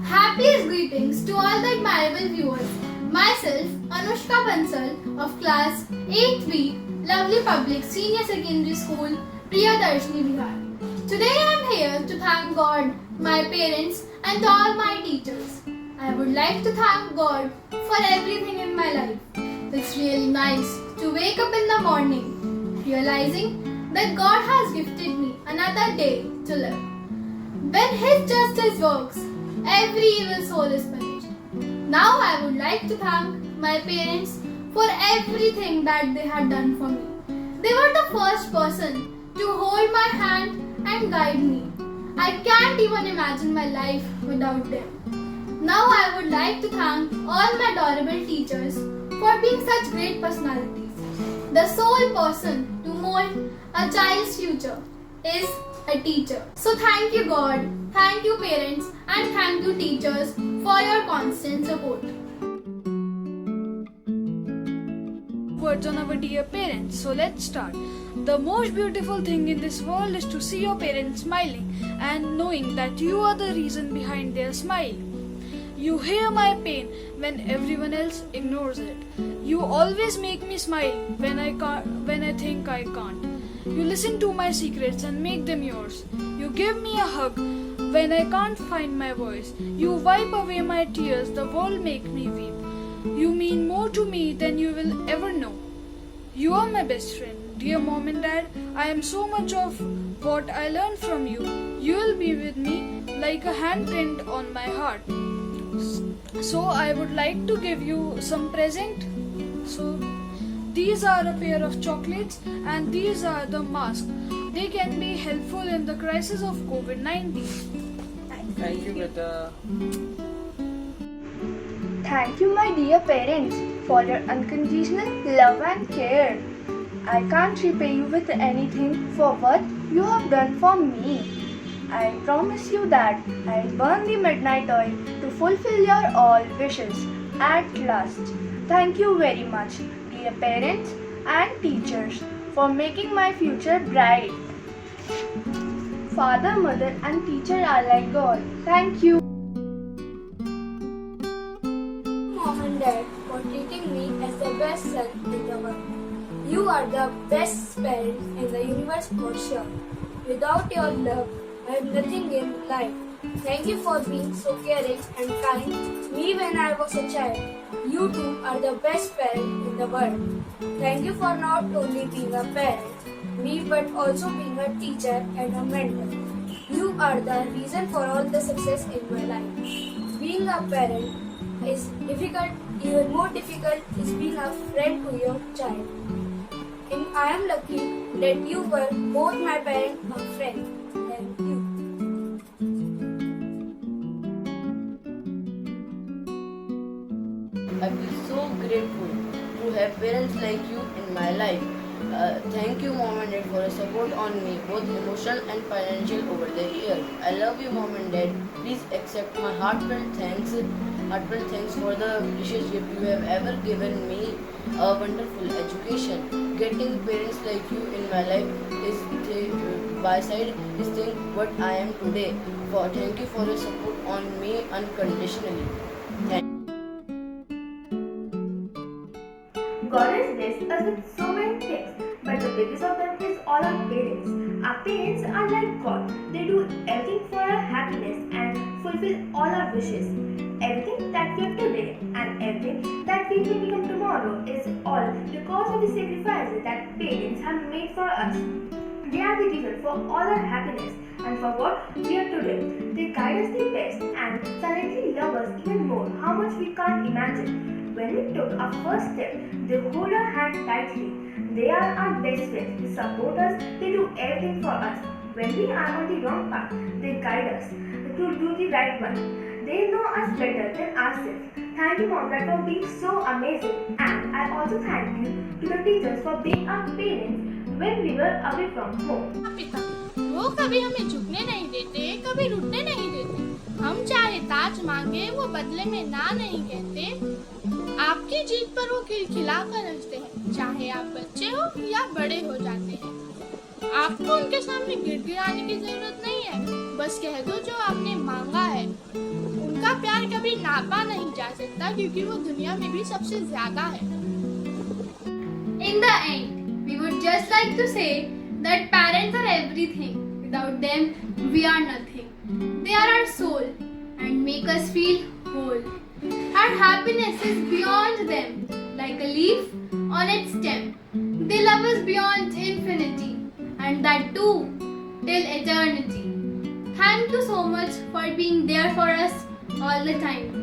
Happiest greetings to all the admirable viewers. Myself, Anushka Bansal of class 8B, Lovely Public Senior Secondary School, Priyadarshini Bihar. Today I am here to thank God, my parents and all my teachers. I would like to thank God for everything in my life. It's really nice to wake up in the morning realizing that God has gifted me another day to live. When His justice works, every evil soul is punished. Now I would like to thank my parents for everything that they had done for me. They were the first person to hold my hand and guide me. I can't even imagine my life without them. Now I would like to thank all my adorable teachers for being such great personalities. The sole person to mold a child's future is a teacher. So thank you God, thank you parents and thank you teachers for your constant support. Words on our dear parents. So let's start. The most beautiful thing in this world is to see your parents smiling and knowing that you are the reason behind their smile. You hear my pain when everyone else ignores it. You always make me smile when I think I can't. You listen to my secrets and make them yours. You give me a hug when I can't find my voice. You wipe away my tears, the world make me weep. You mean more to me than you will ever know. You are my best friend. Dear mom and dad, I am so much of what I learned from you. You will be with me like a handprint on my heart. So I would like to give you some present. So these are a pair of chocolates and these are the masks. They can be helpful in the crisis of COVID-19. Thank you, Beta. Thank you, my dear parents, for your unconditional love and care. I can't repay you with anything for what you have done for me. I promise you that I'll burn the midnight oil to fulfill your all wishes at last. Thank you very much, dear parents and teachers, for making my future bright. Father, mother and teacher are like God. Thank you. Mom and Dad for treating me as the best son in the world. You are the best parents in the universe for sure. Without your love, I have nothing in life. Thank you for being so caring and kind to me when I was a child. You two are the best parents in the world. Thank you for not only being a parent, me, but also being a teacher and a mentor. You are the reason for all the success in my life. Being a parent is difficult. Even more difficult is being a friend to your child. And I am lucky that you were both my parent and friend. Thank you. I feel so grateful to have parents like you in my life. Thank you, Mom and Dad, for your support on me, both emotional and financial over the years. I love you, Mom and Dad. Please accept my heartfelt thanks for the precious gift you have ever given me, a wonderful education. Getting parents like you in my life is by side is thing what I am today. Thank you for your support on me unconditionally. God has blessed us with so many things, but the biggest of them is all our parents. Our parents are like God. They do everything for our happiness and fulfill all our wishes. Everything that we have today and everything that we will become tomorrow is all because of the sacrifices that parents have made for us. They are the reason for all our happiness and for what we are today. They guide us the best and silently love us even more, how much we can't imagine. When we took our first step, they hold our hand tightly. They are our best friends. They support us. They do everything for us. When we are on the wrong path, they guide us to do the right one. They know us better than ourselves. Thank you, Mom, Dad, for being so amazing. And I also thank you to the teachers for being our parents when we were away from home. पिता वो कभी हमें झुकने नहीं देते, कभी रुकने नहीं देते। हम चाहे ताज मांगे वो बदले में ना नहीं कहते। आपकी जीत पर वो खिलखिला कर हंसते हैं, चाहे आप बच्चे हो या बड़े हो जाते हैं। आपको उनके सामने गिड़गिड़ाने की जरूरत नहीं है, बस कह दो जो आपने मांगा है। उनका प्यार कभी नापा नहीं जा सकता क्योंकि वो दुनिया में भी सबसे ज्यादा है। In the end, we would just like to say that parents are everything. Without them, we are nothing. They are our soul and make us feel whole. Our happiness is beyond them, like a leaf on its stem. They love us beyond infinity, and that too till eternity. Thank you so much for being there for us all the time.